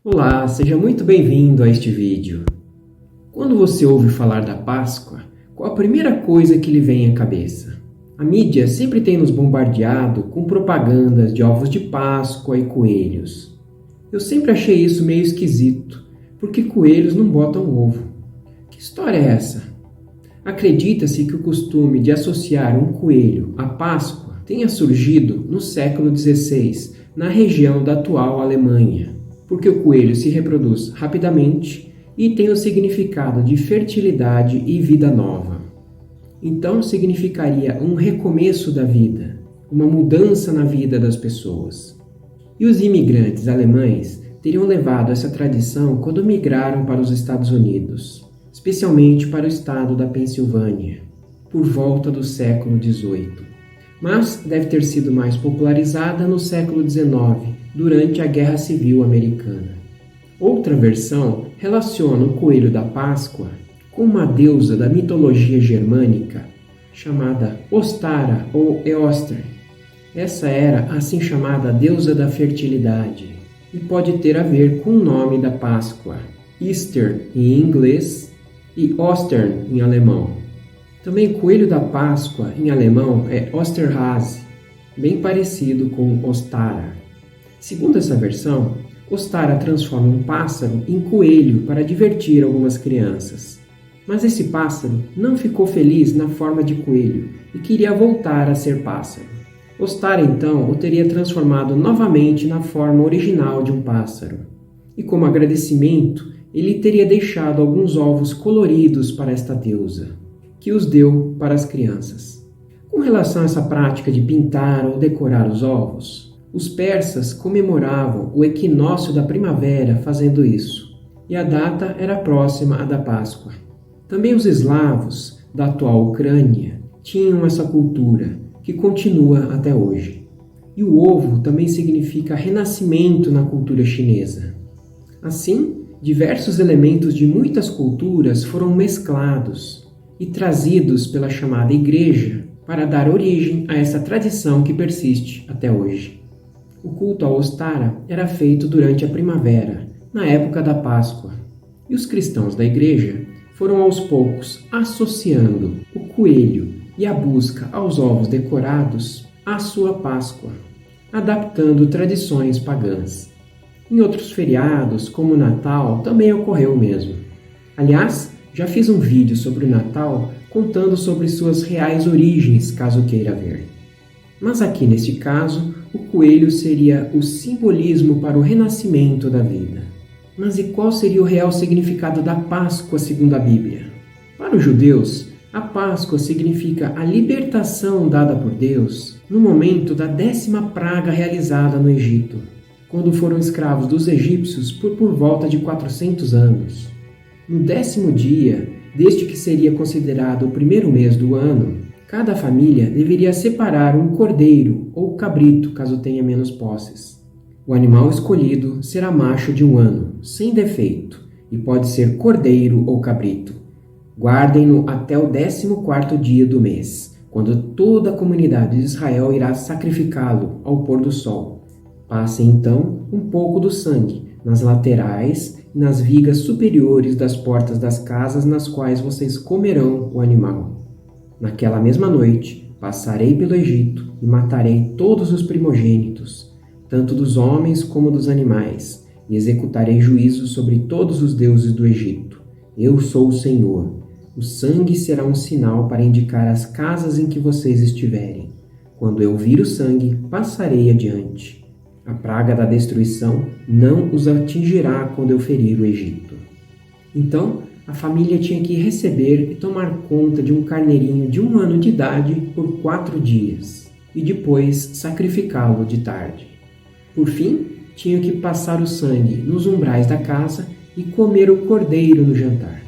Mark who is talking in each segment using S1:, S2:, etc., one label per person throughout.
S1: Olá, seja muito bem-vindo a este vídeo. Quando você ouve falar da Páscoa, qual a primeira coisa que lhe vem à cabeça? A mídia sempre tem nos bombardeado com propagandas de ovos de Páscoa e coelhos. Eu sempre achei isso meio esquisito, porque coelhos não botam ovo. Que história é essa? Acredita-se que o costume de associar um coelho à Páscoa tenha surgido no século XVI, na região da atual Alemanha, porque o coelho se reproduz rapidamente e tem o significado de fertilidade e vida nova. Então significaria um recomeço da vida, uma mudança na vida das pessoas. E os imigrantes alemães teriam levado essa tradição quando migraram para os Estados Unidos, especialmente para o estado da Pensilvânia, por volta do século XVIII. Mas deve ter sido mais popularizada no século XIX, durante a Guerra Civil Americana. Outra versão relaciona o coelho da Páscoa com uma deusa da mitologia germânica chamada Ostara ou Eostre. Essa era assim chamada deusa da fertilidade e pode ter a ver com o nome da Páscoa, Easter em inglês e Ostern em alemão. Também coelho da Páscoa em alemão é Osterhase, bem parecido com Ostara. Segundo essa versão, Ostara transforma um pássaro em coelho para divertir algumas crianças. Mas esse pássaro não ficou feliz na forma de coelho e queria voltar a ser pássaro. Ostara então o teria transformado novamente na forma original de um pássaro. E como agradecimento, ele teria deixado alguns ovos coloridos para esta deusa, que os deu para as crianças. Com relação a essa prática de pintar ou decorar os ovos, os persas comemoravam o equinócio da primavera fazendo isso, e a data era próxima à da Páscoa. Também os eslavos, da atual Ucrânia, tinham essa cultura, que continua até hoje. E o ovo também significa renascimento na cultura chinesa. Assim, diversos elementos de muitas culturas foram mesclados e trazidos pela chamada Igreja para dar origem a essa tradição que persiste até hoje. O culto a Ostara era feito durante a primavera, na época da Páscoa, e os cristãos da igreja foram aos poucos associando o coelho e a busca aos ovos decorados à sua Páscoa, adaptando tradições pagãs. Em outros feriados, como o Natal, também ocorreu o mesmo. Aliás, já fiz um vídeo sobre o Natal contando sobre suas reais origens, caso queira ver. Mas aqui neste caso, o coelho seria o simbolismo para o renascimento da vida. Mas e qual seria o real significado da Páscoa segundo a Bíblia? Para os judeus, a Páscoa significa a libertação dada por Deus no momento da 10ª praga realizada no Egito, quando foram escravos dos egípcios por volta de 400 anos. No 10º dia, desde que seria considerado o primeiro mês do ano, cada família deveria separar um cordeiro ou cabrito, caso tenha menos posses. O animal escolhido será macho de 1 ano, sem defeito, e pode ser cordeiro ou cabrito. Guardem-no até o 14º dia do mês, quando toda a comunidade de Israel irá sacrificá-lo ao pôr do sol. Passem então um pouco do sangue nas laterais e nas vigas superiores das portas das casas nas quais vocês comerão o animal. Naquela mesma noite, passarei pelo Egito e matarei todos os primogênitos, tanto dos homens como dos animais, e executarei juízo sobre todos os deuses do Egito. Eu sou o Senhor. O sangue será um sinal para indicar as casas em que vocês estiverem. Quando eu vir o sangue, passarei adiante. A praga da destruição não os atingirá quando eu ferir o Egito. Então, a família tinha que receber e tomar conta de um carneirinho de 1 ano de idade por 4 dias, e depois sacrificá-lo de tarde. Por fim, tinham que passar o sangue nos umbrais da casa e comer o cordeiro no jantar.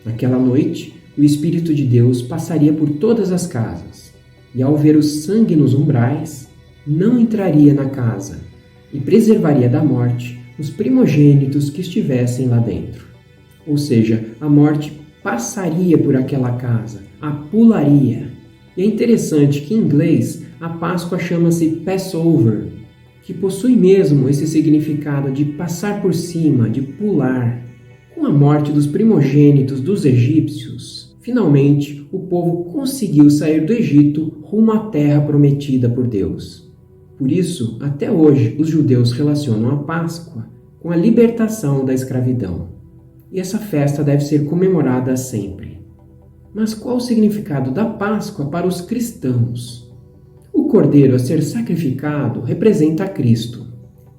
S1: Naquela noite, o Espírito de Deus passaria por todas as casas, e ao ver o sangue nos umbrais, não entraria na casa, e preservaria da morte os primogênitos que estivessem lá dentro. Ou seja, a morte passaria por aquela casa, a pularia. E é interessante que em inglês a Páscoa chama-se Passover, que possui mesmo esse significado de passar por cima, de pular. Com a morte dos primogênitos dos egípcios, finalmente o povo conseguiu sair do Egito rumo à terra prometida por Deus. Por isso, até hoje, os judeus relacionam a Páscoa com a libertação da escravidão. E essa festa deve ser comemorada sempre. Mas qual o significado da Páscoa para os cristãos? O cordeiro a ser sacrificado representa a Cristo.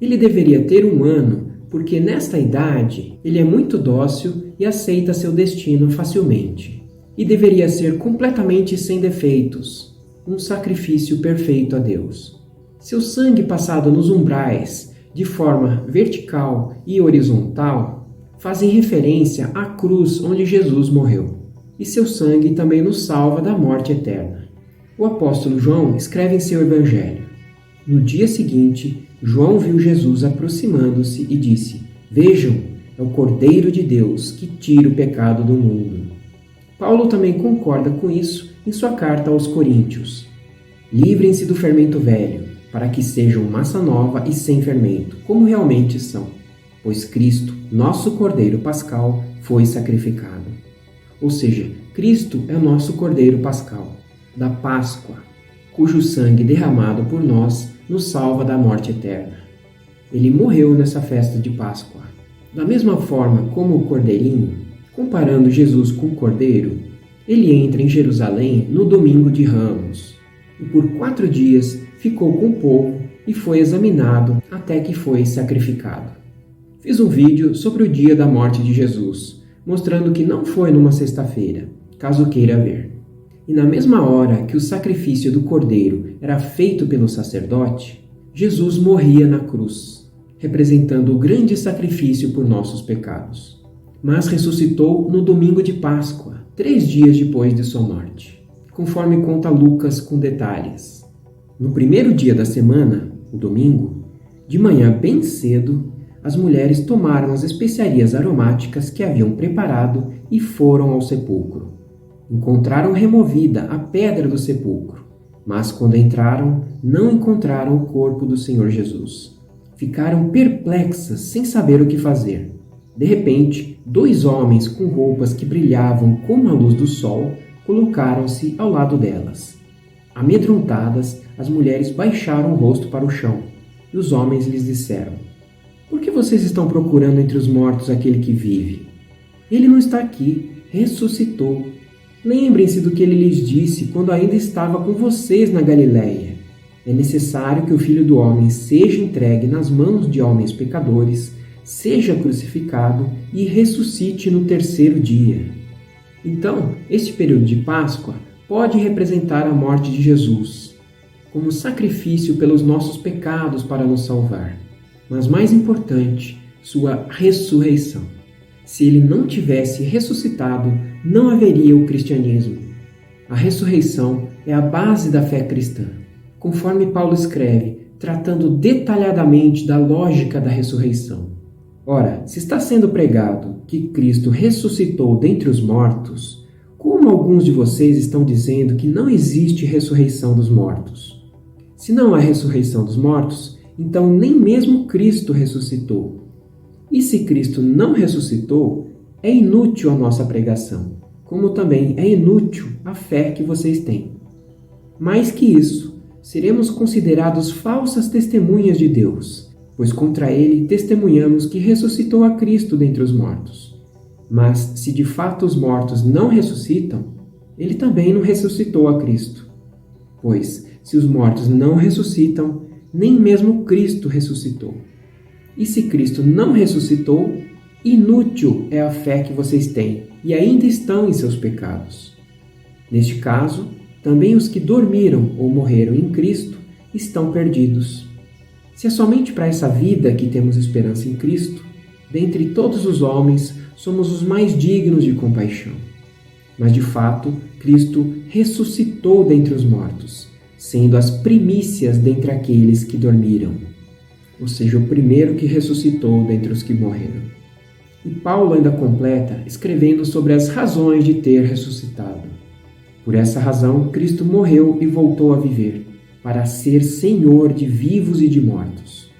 S1: Ele deveria ter 1 ano, porque nesta idade ele é muito dócil e aceita seu destino facilmente. E deveria ser completamente sem defeitos, um sacrifício perfeito a Deus. Seu sangue passado nos umbrais, de forma vertical e horizontal, fazem referência à cruz onde Jesus morreu. E seu sangue também nos salva da morte eterna. O apóstolo João escreve em seu evangelho: no dia seguinte, João viu Jesus aproximando-se e disse: vejam, é o Cordeiro de Deus que tira o pecado do mundo. Paulo também concorda com isso em sua carta aos Coríntios. Livrem-se do fermento velho, para que sejam massa nova e sem fermento, como realmente são, pois Cristo, nosso Cordeiro Pascal, foi sacrificado. Ou seja, Cristo é o nosso Cordeiro Pascal, da Páscoa, cujo sangue derramado por nós nos salva da morte eterna. Ele morreu nessa festa de Páscoa. Da mesma forma como o cordeirinho, comparando Jesus com o cordeiro, ele entra em Jerusalém no domingo de Ramos, e por 4 dias ficou com o povo e foi examinado até que foi sacrificado. Fiz um vídeo sobre o dia da morte de Jesus, mostrando que não foi numa sexta-feira, caso queira ver. E na mesma hora que o sacrifício do cordeiro era feito pelo sacerdote, Jesus morria na cruz, representando o grande sacrifício por nossos pecados. Mas ressuscitou no domingo de Páscoa, 3 dias depois de sua morte, conforme conta Lucas com detalhes. No primeiro dia da semana, o domingo, de manhã bem cedo, as mulheres tomaram as especiarias aromáticas que haviam preparado e foram ao sepulcro. Encontraram removida a pedra do sepulcro, mas quando entraram, não encontraram o corpo do Senhor Jesus. Ficaram perplexas, sem saber o que fazer. De repente, 2 homens com roupas que brilhavam como a luz do sol colocaram-se ao lado delas. Amedrontadas, as mulheres baixaram o rosto para o chão, e os homens lhes disseram: por que vocês estão procurando entre os mortos aquele que vive? Ele não está aqui, ressuscitou. Lembrem-se do que ele lhes disse quando ainda estava com vocês na Galiléia. É necessário que o Filho do Homem seja entregue nas mãos de homens pecadores, seja crucificado e ressuscite no 3º dia. Então, este período de Páscoa pode representar a morte de Jesus, como sacrifício pelos nossos pecados para nos salvar. Mas mais importante, sua ressurreição. Se ele não tivesse ressuscitado, não haveria o cristianismo. A ressurreição é a base da fé cristã, conforme Paulo escreve, tratando detalhadamente da lógica da ressurreição. Ora, se está sendo pregado que Cristo ressuscitou dentre os mortos, como alguns de vocês estão dizendo que não existe ressurreição dos mortos? Se não há ressurreição dos mortos, então nem mesmo Cristo ressuscitou. E se Cristo não ressuscitou, é inútil a nossa pregação, como também é inútil a fé que vocês têm. Mais que isso, seremos considerados falsas testemunhas de Deus, pois contra ele testemunhamos que ressuscitou a Cristo dentre os mortos. Mas se de fato os mortos não ressuscitam, ele também não ressuscitou a Cristo. Pois, se os mortos não ressuscitam, nem mesmo Cristo ressuscitou. E se Cristo não ressuscitou, inútil é a fé que vocês têm e ainda estão em seus pecados. Neste caso, também os que dormiram ou morreram em Cristo estão perdidos. Se é somente para essa vida que temos esperança em Cristo, dentre todos os homens somos os mais dignos de compaixão. Mas de fato, Cristo ressuscitou dentre os mortos, sendo as primícias dentre aqueles que dormiram, ou seja, o primeiro que ressuscitou dentre os que morreram. E Paulo ainda completa escrevendo sobre as razões de ter ressuscitado. Por essa razão, Cristo morreu e voltou a viver, para ser Senhor de vivos e de mortos.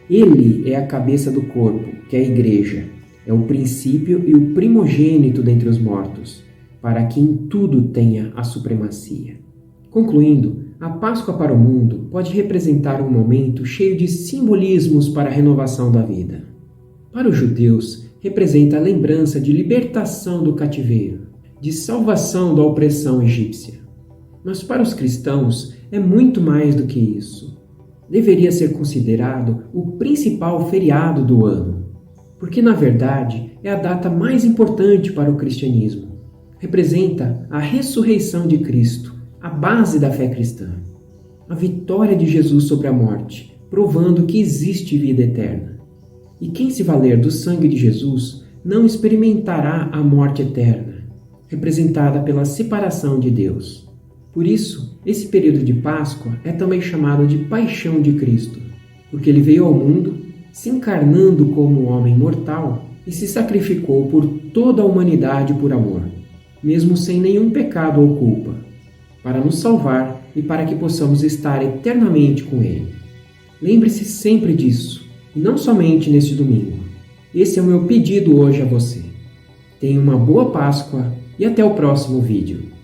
S1: Ele é a cabeça do corpo, que é a Igreja, é o princípio e o primogênito dentre os mortos, para que em tudo tenha a supremacia. Concluindo, a Páscoa para o mundo pode representar um momento cheio de simbolismos para a renovação da vida. Para os judeus, representa a lembrança de libertação do cativeiro, de salvação da opressão egípcia. Mas para os cristãos é muito mais do que isso. Deveria ser considerado o principal feriado do ano, porque na verdade é a data mais importante para o cristianismo. Representa a ressurreição de Cristo, a base da fé cristã, a vitória de Jesus sobre a morte, provando que existe vida eterna. E quem se valer do sangue de Jesus não experimentará a morte eterna, representada pela separação de Deus. Por isso, esse período de Páscoa é também chamado de Paixão de Cristo, porque ele veio ao mundo, se encarnando como um homem mortal e se sacrificou por toda a humanidade por amor, mesmo sem nenhum pecado ou culpa, para nos salvar e para que possamos estar eternamente com Ele. Lembre-se sempre disso, e não somente neste domingo. Esse é o meu pedido hoje a você. Tenha uma boa Páscoa e até o próximo vídeo.